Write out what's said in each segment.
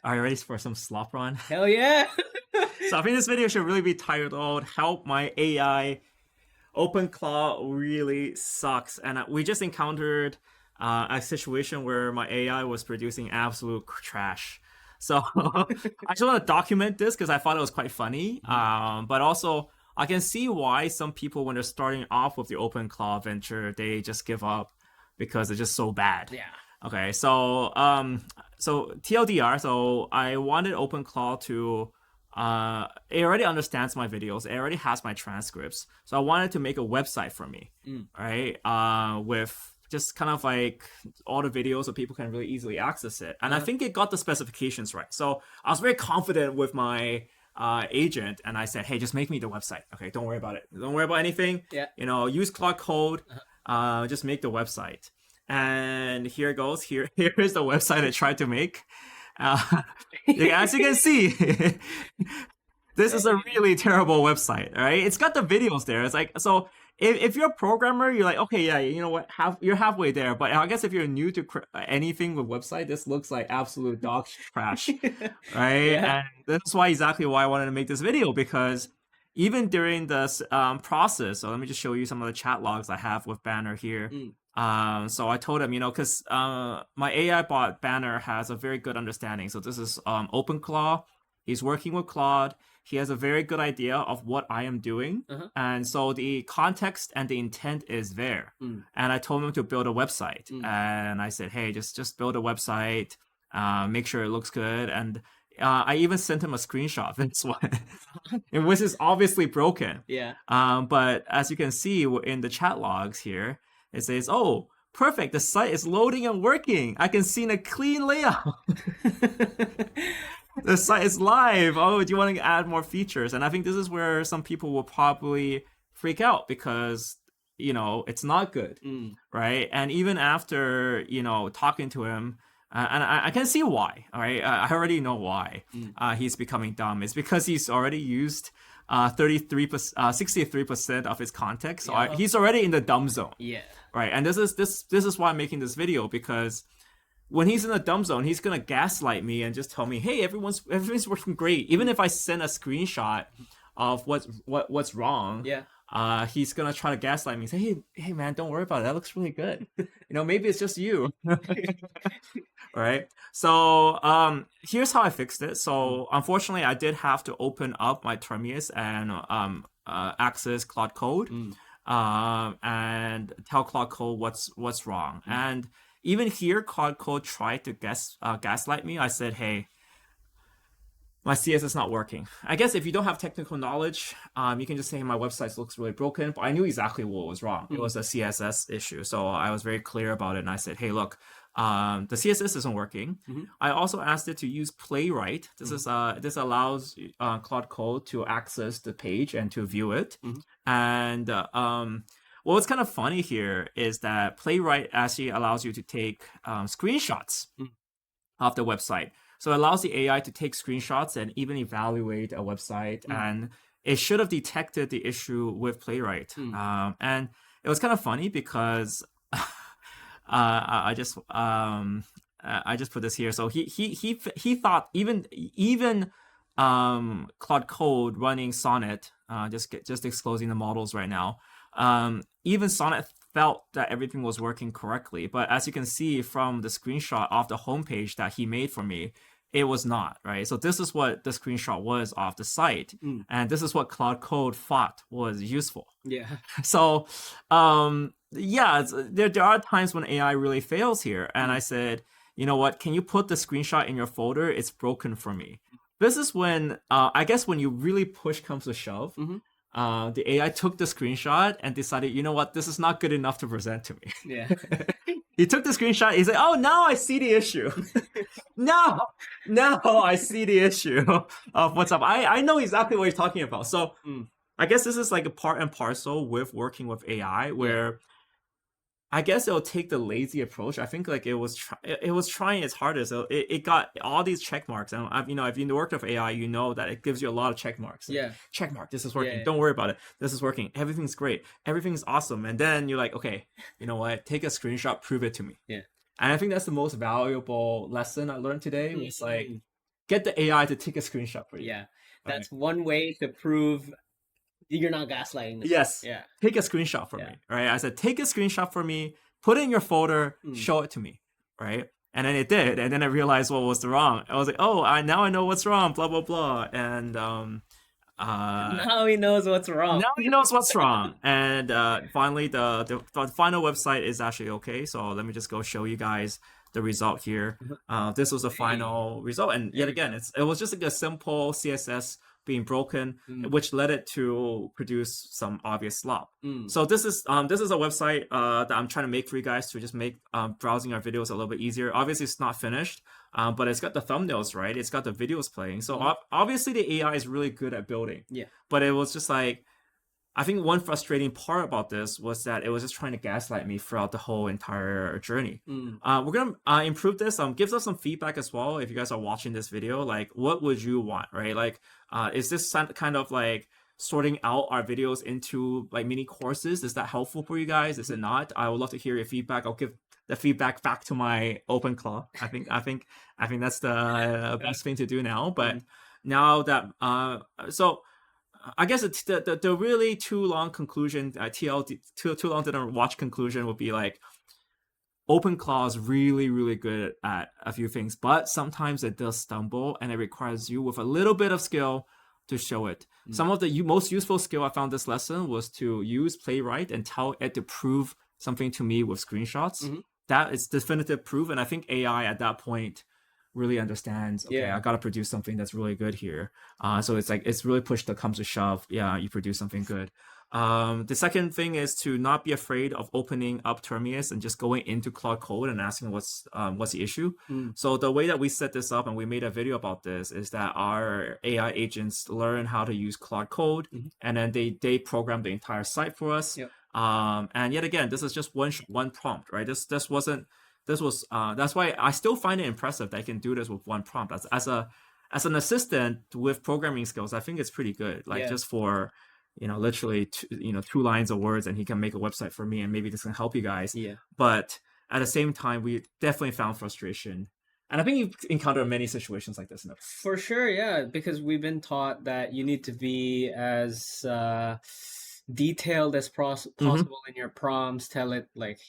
Are you ready for some slop run? Hell yeah. So I think this video should really be titled "Help My AI OpenClaw Really Sucks." And we just encountered a situation where my AI was producing absolute trash. So I just want to document this because I thought it was quite funny. But also I can see why some people, when they're starting off with the OpenClaw venture, they just give up because it's just so bad. Yeah. Okay, so TLDR, so I wanted OpenClaw to it already understands my videos, it already has my transcripts. So I wanted to make a website for me, right? With just kind of like all the videos so people can really easily access it. And I think it got the specifications right. So I was very confident with my agent, and I said, hey, just make me the website. Okay, don't worry about it. Don't worry about anything. Yeah. Use Claude Code, just make the website. And here it goes. Here's the website I tried to make. As you can see, this is a really terrible website, right? It's got the videos there. It's like, so if you're a programmer, you're like, okay, yeah, you know what, you're halfway there. But I guess if you're new to anything with website, this looks like absolute dog trash, right? Yeah. And that's exactly why I wanted to make this video, because even during this process, so let me just show you some of the chat logs I have with Banner here. So I told him, because my AI bot Banner has a very good understanding. So this is OpenClaw. He's working with Claude. He has a very good idea of what I am doing. And so the context and the intent is there. And I told him to build a website. And I said, hey, just build a website, make sure it looks good. And I even sent him a screenshot of this one, which is obviously broken. Yeah. But as you can see in the chat logs here, it says, oh, perfect, the site is loading and working. I can see in a clean layout. The site is live. Oh, do you want to add more features? And I think this is where some people will probably freak out because, it's not good, right? And even after, talking to him, and I can see why, all right? I already know why he's becoming dumb. It's because he's already used 63% of his context. So he's already in the dumb zone. Yeah. Right. And this is why I'm making this video, because when he's in the dumb zone, he's gonna gaslight me and just tell me, hey, everything's working great. Even if I send a screenshot of what's wrong. Yeah. He's gonna try to gaslight me and say, hey man, don't worry about it. That looks really good. Maybe it's just you. Right. So here's how I fixed it. So unfortunately, I did have to open up my Terminus and access Claude Code, and tell Claude Code what's wrong. And even here, Claude Code tried to gaslight me. I said, hey, my CSS is not working. I guess if you don't have technical knowledge, you can just say my website looks really broken. But I knew exactly what was wrong. It was a CSS issue. So I was very clear about it. And I said, hey, look, the CSS isn't working. I also asked it to use Playwright. This allows Claude Code to access the page and to view it. And what's kind of funny here is that Playwright actually allows you to take screenshots of the website. So it allows the AI to take screenshots and even evaluate a website. And it should have detected the issue with Playwright. And it was kind of funny because I just put this here. So he thought even Claude Code running Sonnet, just exposing the models right now. Even Sonnet felt that everything was working correctly, but as you can see from the screenshot of the homepage that he made for me, it was not, right? So this is what the screenshot was of the site, and this is what Claude Code thought was useful. Yeah. So, there are times when AI really fails here, and I said, you know what? Can you put the screenshot in your folder? It's broken for me. This is when, I guess, when you really push comes to shove. The AI took the screenshot and decided, you know what, this is not good enough to present to me. Yeah. He took the screenshot. He's like, oh, now I see the issue. now I see the issue of what's up. I know exactly what he's talking about. So I guess this is like a part and parcel with working with AI, where I guess it'll take the lazy approach. I think like it was trying its hardest. So it got all these check marks. And if you worked with AI, you know that it gives you a lot of check marks. Yeah. Check mark. This is working. Yeah. Don't worry about it. This is working. Everything's great. Everything's awesome. And then you're like, okay, you know what? Take a screenshot. Prove it to me. Yeah. And I think that's the most valuable lesson I learned today. It's like, get the AI to take a screenshot for you. Yeah, that's Right. one way to prove you're not gaslighting them. Yes. Yeah. Take a screenshot for me. Right. I said, take a screenshot for me, put it in your folder, show it to me. Right. And then it did. And then I realized what was wrong. I was like, oh, now I know what's wrong, blah, blah, blah. And Now he knows what's wrong. now he knows what's wrong. And finally, the final website is actually okay. So let me just go show you guys the result here. This was the final result. And yet again, it was just like a simple CSS being broken, which led it to produce some obvious slop. So this is a website that I'm trying to make for you guys to just make browsing our videos a little bit easier. Obviously, it's not finished, but it's got the thumbnails, right? It's got the videos playing. So obviously, the AI is really good at building. Yeah. But it was just like, I think one frustrating part about this was that it was just trying to gaslight me throughout the whole entire journey. We're going to improve this. Gives us some feedback as well. If you guys are watching this video, like, what would you want, right? Like, is this kind of like sorting out our videos into like mini courses? Is that helpful for you guys? Is it not? I would love to hear your feedback. I'll give the feedback back to my OpenClaw. I think that's the best thing to do now. But now that so I guess it's the really too long conclusion, TLD, too long didn't watch conclusion would be like, OpenClaw is really, really good at a few things, but sometimes it does stumble and it requires you with a little bit of skill to show it. Some of the most useful skill I found this lesson was to use Playwright and tell it to prove something to me with screenshots. That is definitive proof. And I think AI at that point really understands, okay, I got to produce something that's really good here. So it's like, it's really pushed the comes to shove. Yeah, you produce something good. The second thing is to not be afraid of opening up Termius and just going into Claude Code and asking what's the issue. So the way that we set this up, and we made a video about this, is that our AI agents learn how to use Claude Code, and then they program the entire site for us. And yet again, this is just one prompt, right? This was that's why I still find it impressive that I can do this with one prompt. As an assistant with programming skills, I think it's pretty good. Like just for literally two lines of words, and he can make a website for me, and maybe this can help you guys. But at the same time, we definitely found frustration, and I think you've encountered many situations like this. For sure, yeah, because we've been taught that you need to be as detailed as possible in your prompts, tell it like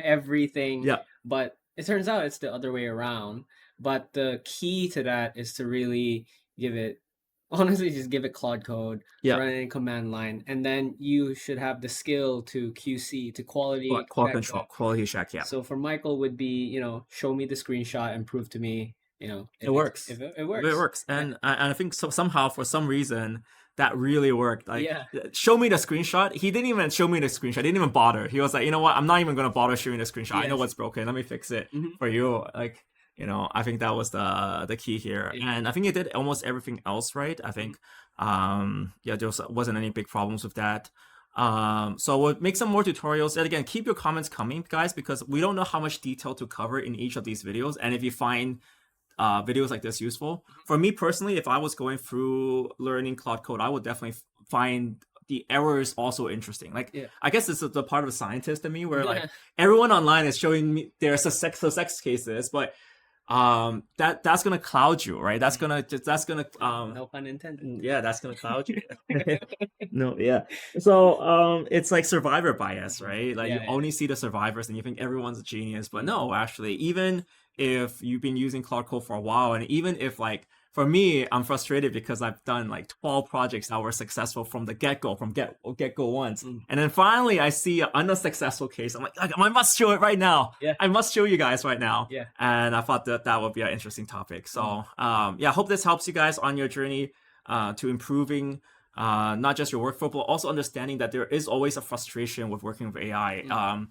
everything. But it turns out it's the other way around. But the key to that is to really just give it Claude Code, run it in command line, and then you should have the skill to QC, to quality control, quality check. So for Michael would be, show me the screenshot and prove to me, it works. If it works. And I think somehow, for some reason, that really worked. Like, show me the screenshot. He didn't even show me the screenshot. He didn't even bother. He was like, you know what? I'm not even going to bother showing the screenshot. I know what's broken. Let me fix it for you. Like, I think that was the key here. And I think it did almost everything else right. I think, there wasn't any big problems with that. So we'll make some more tutorials. And again, keep your comments coming, guys, because we don't know how much detail to cover in each of these videos. And if you find videos like this useful, for me personally, if I was going through learning Claude Code, I would definitely find the errors also interesting. Like, I guess it's the part of a scientist in me where like everyone online is showing me their success cases, but that's gonna cloud you, right? That's gonna no pun intended. Yeah, that's gonna cloud you. No, yeah. So it's like survivor bias, right? Like you only see the survivors and you think everyone's a genius, but no, actually, even if you've been using Claude Code for a while, and even if like for me, I'm frustrated because I've done like 12 projects that were successful from the get-go, from get-go once. And then finally I see an unsuccessful case. I'm like, I must show it right now. I must show you guys right now. And I thought that would be an interesting topic. So I hope this helps you guys on your journey to improving not just your workflow, but also understanding that there is always a frustration with working with AI.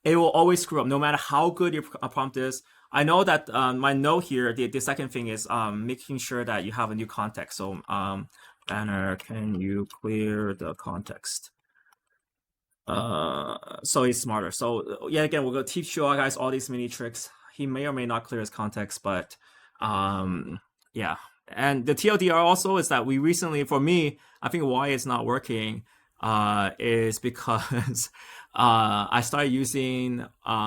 It will always screw up, no matter how good your prompt is. I know that my note here, the second thing is making sure that you have a new context. So Banner, can you clear the context? So he's smarter. So again, we're going to teach you guys all these mini tricks. He may or may not clear his context, but And the TLDR also is that we recently, for me, I think why it's not working is because I started using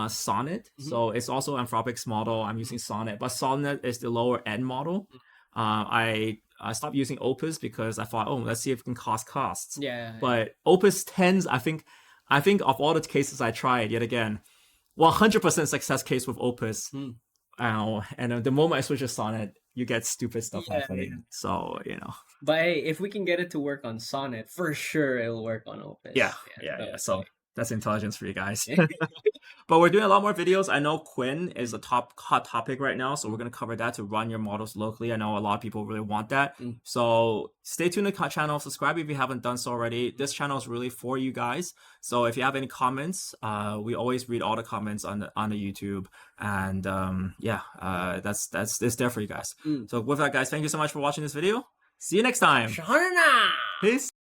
Sonnet. So it's also Anthropic's model. I'm using Sonnet, but Sonnet is the lower end model. I stopped using Opus because I thought, oh, let's see if it can costs. Yeah. But Opus tends, I think of all the cases I tried, yet again, 100% success case with Opus. And the moment I switch to Sonnet, you get stupid stuff happening. Yeah. So, you know. But hey, if we can get it to work on Sonnet, for sure it'll work on Opus. Yeah. So that's intelligence for you guys. But we're doing a lot more videos. I know Quinn is a hot topic right now, so we're going to cover that to run your models locally. I know a lot of people really want that. So stay tuned to the channel. Subscribe if you haven't done so already. This channel is really for you guys. So if you have any comments, we always read all the comments on the YouTube. And that's there for you guys. So with that, guys, thank you so much for watching this video. See you next time. Peace.